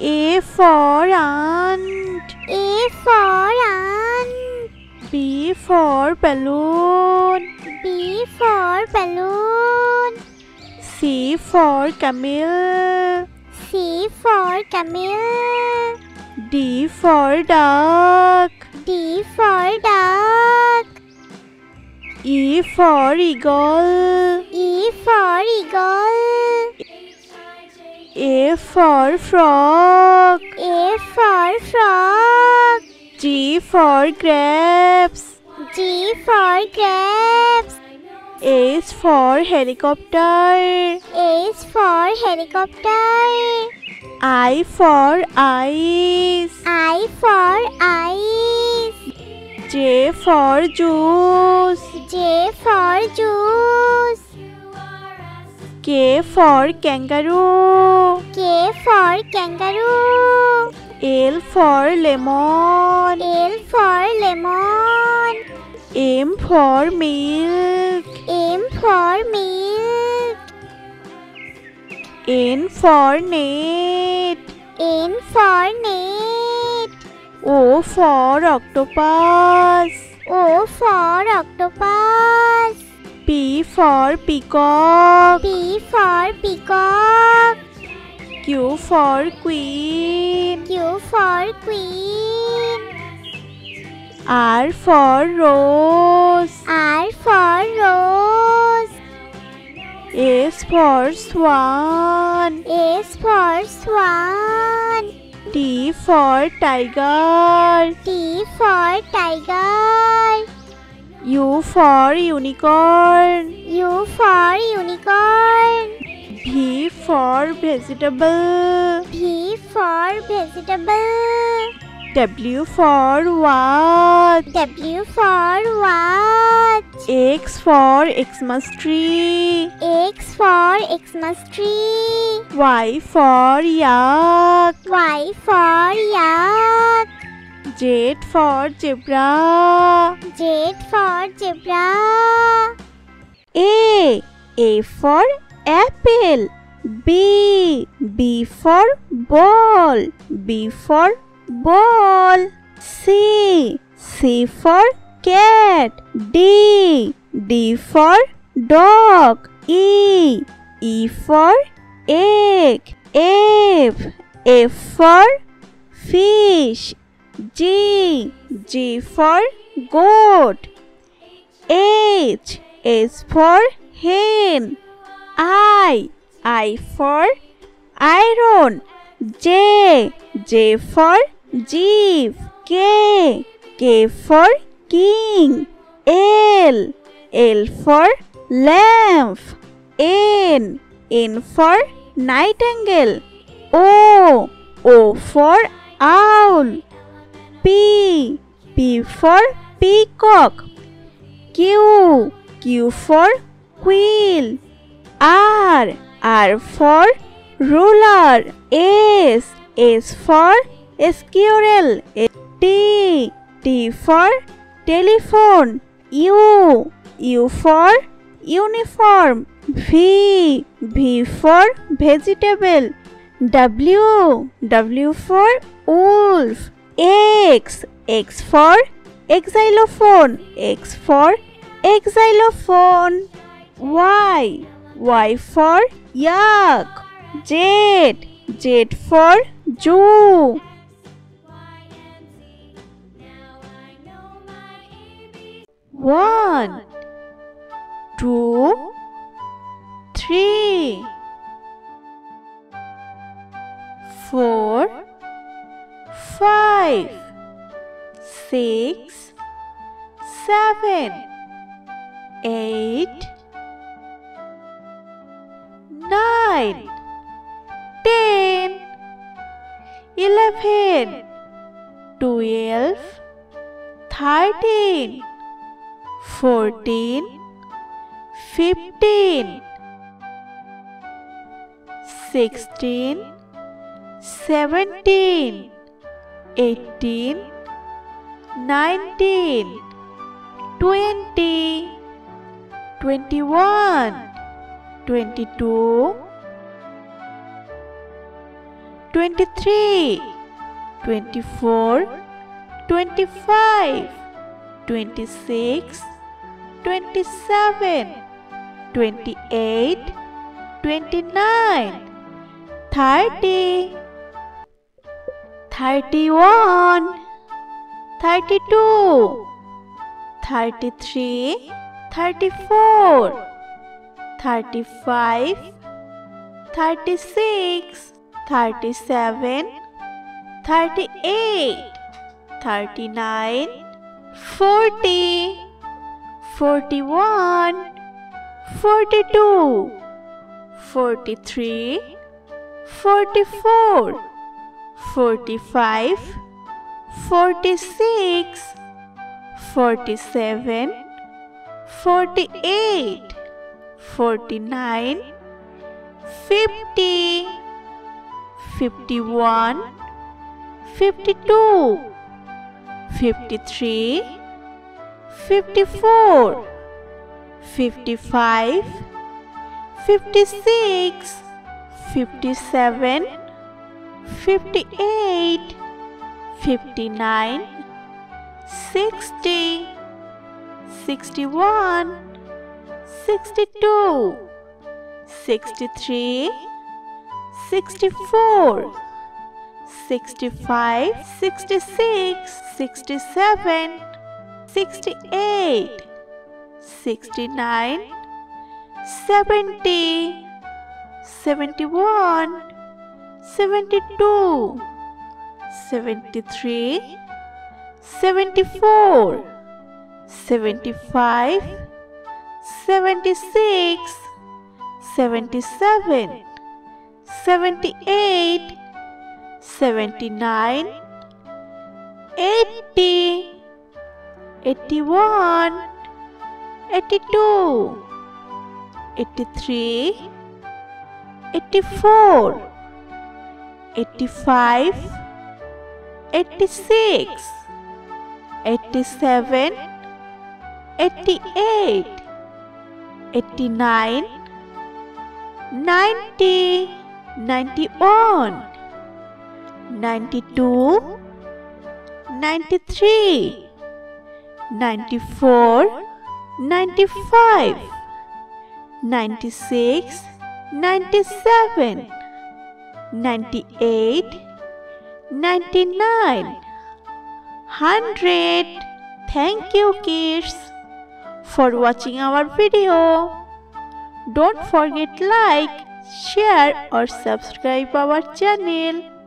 A for ant. A for ant. B for balloon. B for balloon. C for camel. C for camel. D for duck. D for duck. E for eagle. E for eagle. A for frog. A for frog. G for grapes. G for grapes. H for helicopter. H for helicopter. I for ice. I for ice. J for juice. J for juice. K for kangaroo. K for kangaroo. L for lemon. L for lemon. M for milk. M for milk. N for net. N for net. O for octopus. O for octopus. P for peacock. P for peacock. Q for queen. Q for queen. R for rose. R for rose. S for swan. S for swan. T for tiger. T for tiger. U for unicorn. U for unicorn. V for vegetable. V for vegetable. W for watch. W for watch. X for Xmas tree. X for Xmas tree. Y for yak. Y for yak. Z for zebra. Z for zebra. A for apple. B for ball. B for ball. C for cat. D for dog. E for egg. F for fish. G for goat. H for hen. I for iron. J for jeep. K for king. L for lamp. N for nightingale. O for owl. P for peacock. Q for wheel. R for ruler. S for squirrel. T for telephone. U for uniform. V for vegetable. W for wolf. X for xylophone. X for xylophone. Y for yak. Z for zoo. One, two, three, four, five, six, seven, 8, 9, 10, 11, 12, 13, 14, 15, 16, 17, 18, 19, 20, 21, 22, 23, 24, 25, 26, 27, 28, 29, 30, 31, 32, 33, 34, 35, 36, 37, 38, 39, 40, 41, 42, 43, 44, 45, 46, 47, 48, 49, 50, 51, 52, 53, 54, 55, 56, 57, 58, 59, 60, 61, 62, 63, 64, 65, 66, 67, 68, 69, 70, 71, 72, 73, 74, 75, 76, 77, 78, 79, 80, 81, 82, 83, 84, 85, 86, 87, 88, 89, 90, 91, 92, 93, 94, 95, 96, 97, 98, 99, 100. Thank you kids for watching our video. Don't forget like, share or subscribe our channel.